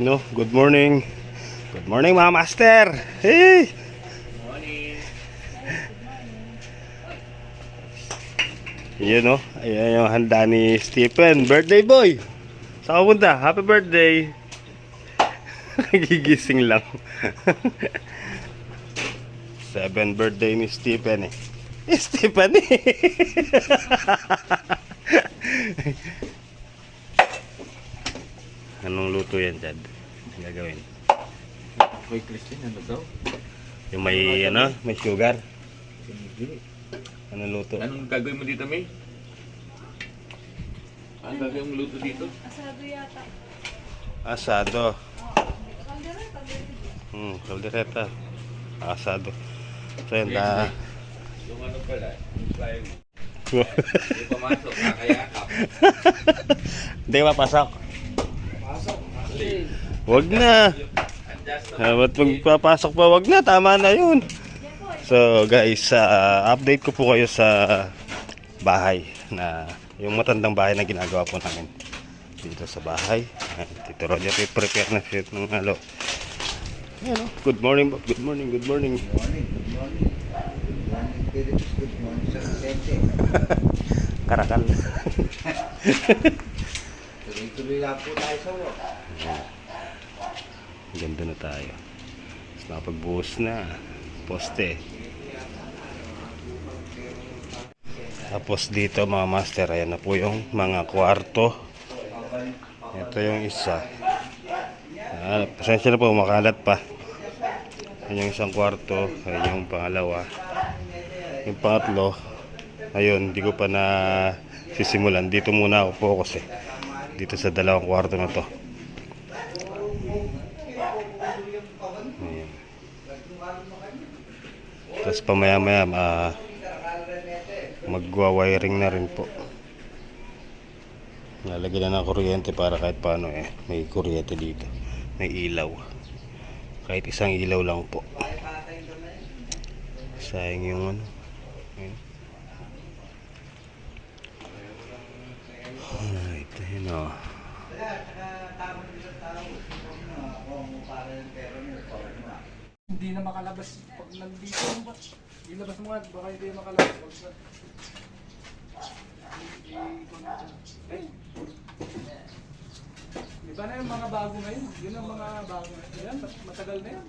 Ayun no, good morning. Good morning mga master. Hey! Morning. Yun no, ayan yung handa ni Stephen. Birthday boy! Saan ka punta? Happy birthday! Gigising lang. 7 birthday ni Stephen eh. Stephen eh! Anong luto yan, Chad? Ang gagawin? Hoy, Christian, ano daw? Yung may, ano, may sugar. Hindi. Anong luto? Anong gagawin mo dito, May? Anong gagawin mo luto dito? Asado yata. Asado. Kaldereta, din. Kaldereta. Asado. So yun, na... Yung ano pala, yung flying mo. Yung pumasok, nakayakap. Hindi ka mapasok. Pasok, kasi. Wag na. Adjust Ba't magpapasok pa? Wag na, tama na yun. So guys, update ko po kayo sa bahay na yung matandang bahay na ginagawa po namin dito sa bahay. Tito Roger, prepare na siya ng halo. Ayan, oh. Good morning, Bob. Good morning, good morning. Good morning. Good morning, Philippines. Good morning sa Vicente. Karakal. Tuloy-tuloy lang po tayo sa work. Ganda na tayo. Tapos nakapagbuhos na. Poste. Tapos dito mga master, ayan na po yung mga kwarto. Ito yung isa. Pasensya na po, makalat pa. Yan yung isang kwarto. Ayan yung pangalawa. Yung pangatlo, ayun, hindi ko pa na sisimulan. Dito muna ako focus eh. Dito sa dalawang kwarto na to. Ayan. Tapos pamaya-maya magwa-wiring na rin po. Lalagyan na ng kuryente para kahit paano may kuryente dito. May ilaw. Kahit isang ilaw lang po. Sayang yung ano. Ayan. Alright, ayun o. Hindi na makalabas pag nandito. Ilabas mo nga, baka hindi na makalabas. Iba na yung mga bago ngayon. Yun ang mga bago ngayon. Yan, matagal na yan.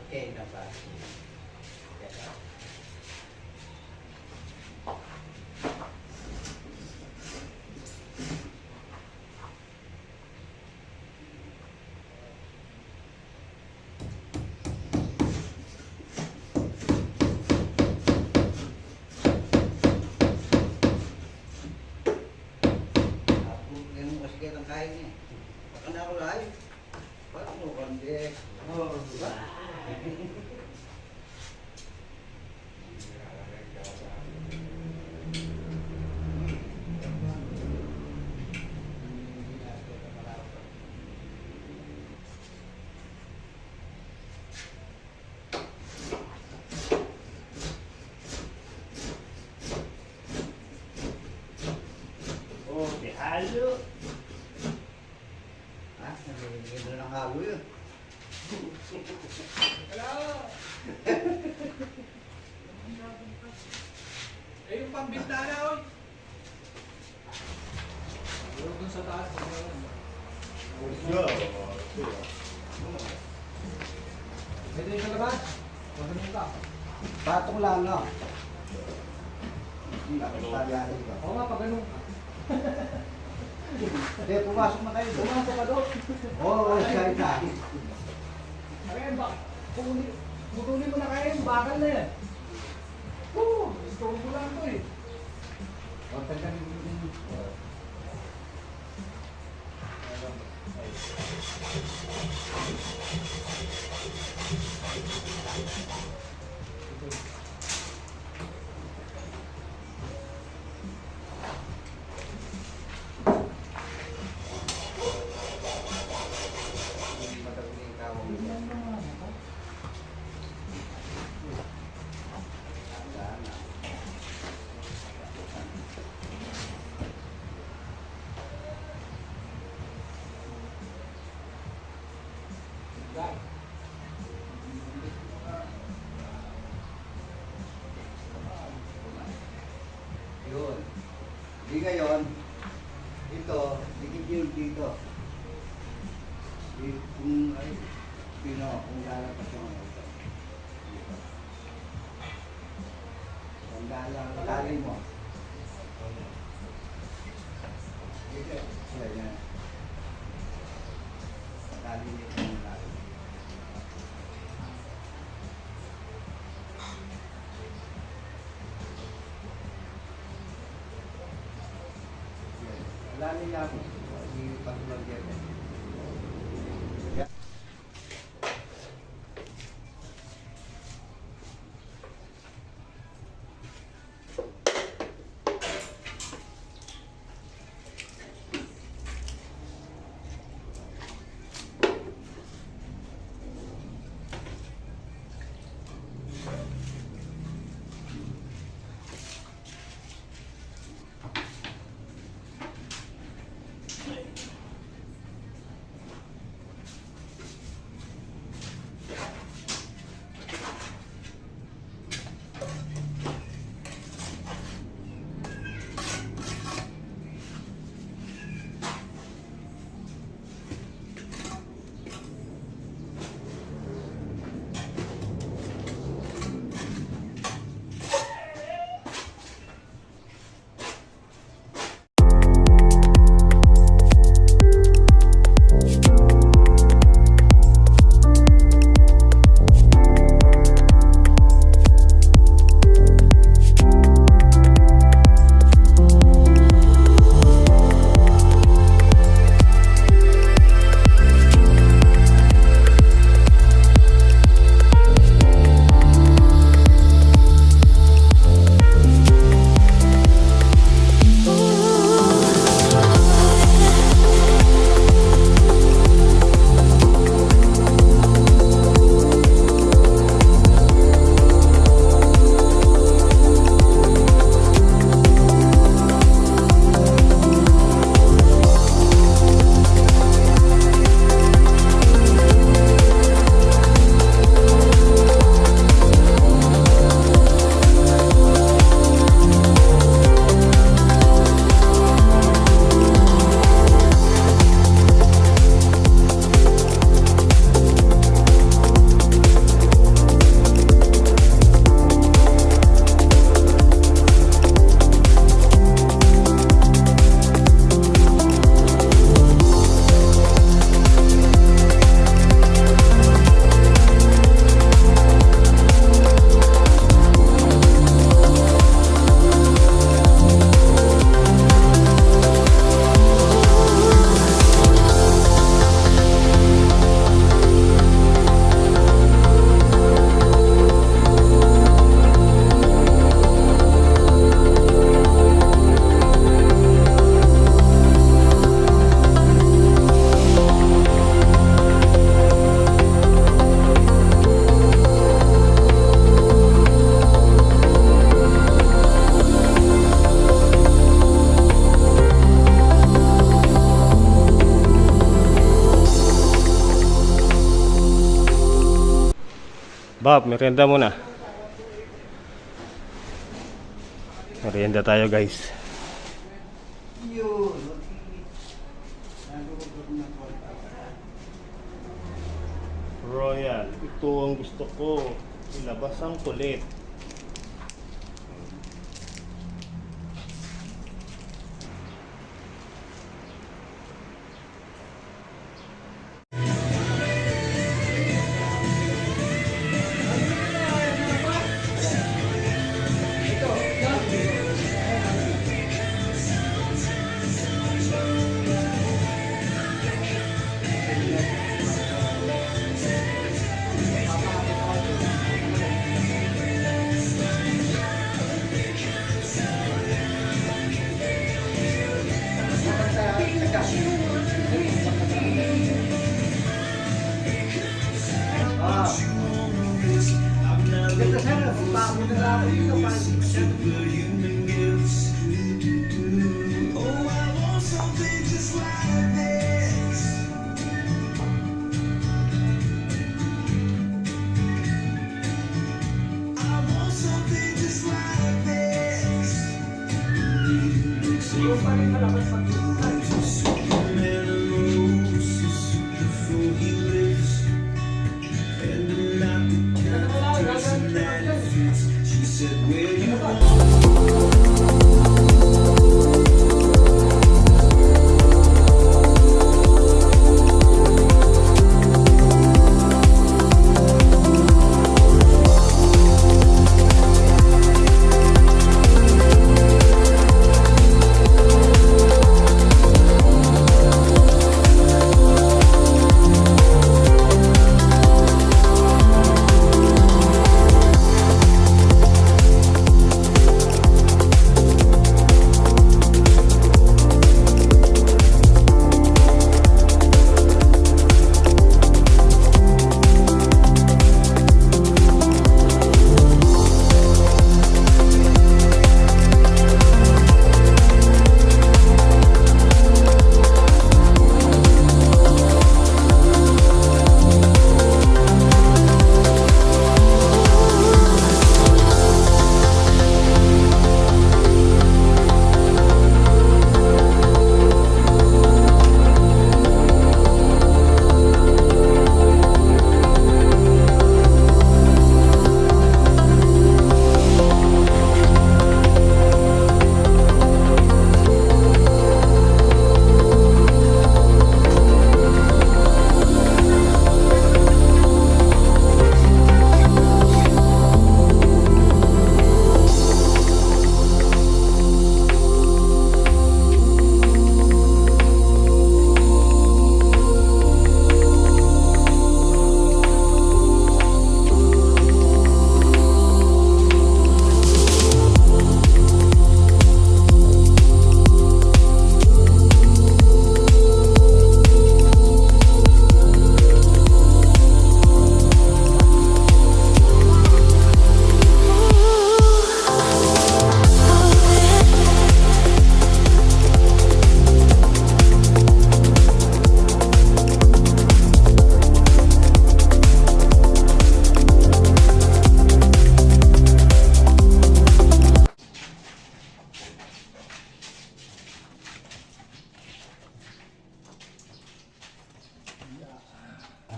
Okay na ba? Yung kasi kitang kain niya. Baka na ako live. Parang mo kandi. Oh, diba? Hello. Ha? Nabibigyan na ng halo yun. Hello! Eh, yung pambintana, oy! Pero dun sa taas, pwede yung sa labas? Masanong ka? Patong lang, no? Hindi, pagkakayanin ko. Oo nga, pag ganun ka. Hindi, pumasok na kayo doon. Pumasok ka doon. Oo, side na. Ayun ba? Putulin mo na kayo, bakal na yan. Oo, gusto ko lang to eh. O, tanggalin mo din. Hindi matagulin yung tawag mo. Tandaan na. Yun. Di ngayon, ito, dikit yun dito. Kung, ay, kung lalapas yung ano ito. Dito. Tandaan lang, lalim mo. Dito, sila yan. Lalim nito yung lalim. Lalim lang. Hindi pag-lagyan. Bob, merienda muna. Merienda tayo guys. Yun. Royal, ito ang gusto ko. Ilabas ang kulit. Ganda sana, bago na lang ako dito, parang Yung pa rin malabas pag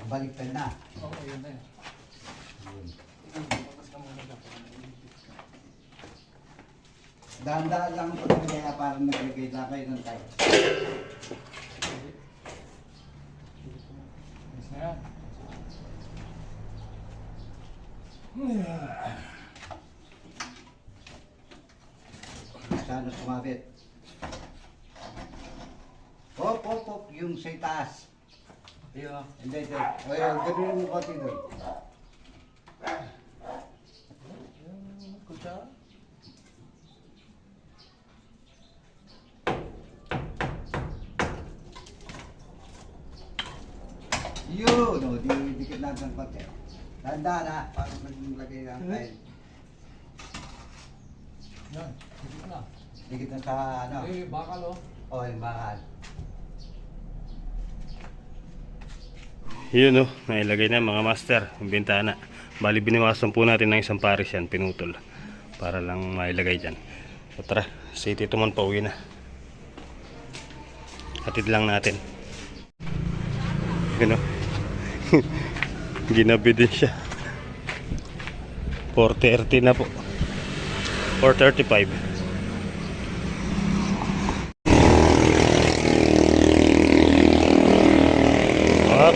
baliktad na. Oo, yun na yun. Dahan-dahan lang po na kaya parang naglagay na kayo ng tayo. Yes na yan. Sana sumabit. Hop, hop, hop, yung sa itaas. Ayun, hindi, hindi. Ayun, gano'n mo konti doon. Kutsara. Yun, o, dikit natin ng konti. Tanda na, parang naglagay ng tayo. Yan, dito na. Dikit na sa, ano, Eh, bakal oh. o, yung bakal. Yun oh, nailagay na mga master, yung bintana. Bali biniwasan po natin ng isang pares yan, pinutol. Para lang mailagay dyan. So tara, si Tito Man pauwi na. Hatid lang natin. Gano? Ginabi din siya. 4:30 na po. 4:35.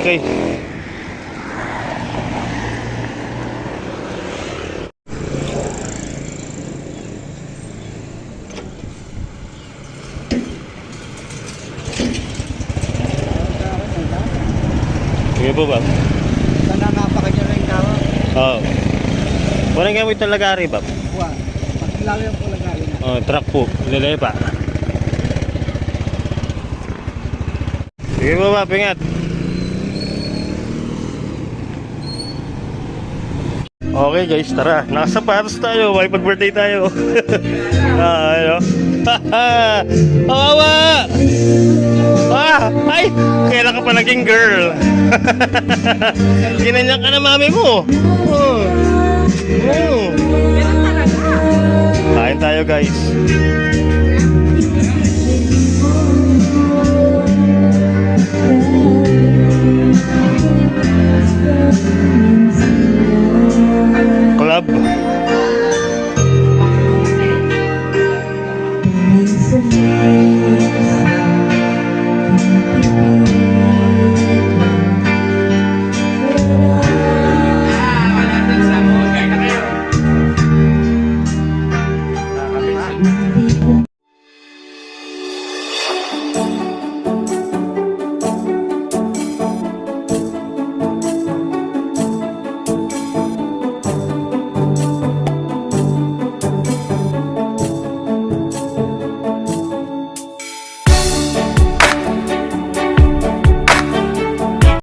Okay. Sige po ba? Nananapa ka niya rin kawa. Oo. Walang gamit ng lagari ba? Wah, lalo yung pulagay na. Oh, truck po. Lilay pa. Sige po ba, pingat. Okay guys, tara. Nakasapatos tayo. May pag-birthday tayo. Ano? Kawawa! Ay! Kailan ka pa naging girl? Ginanyan ka na mami mo. Oh. Oh. Ganun talaga. Kain tayo guys.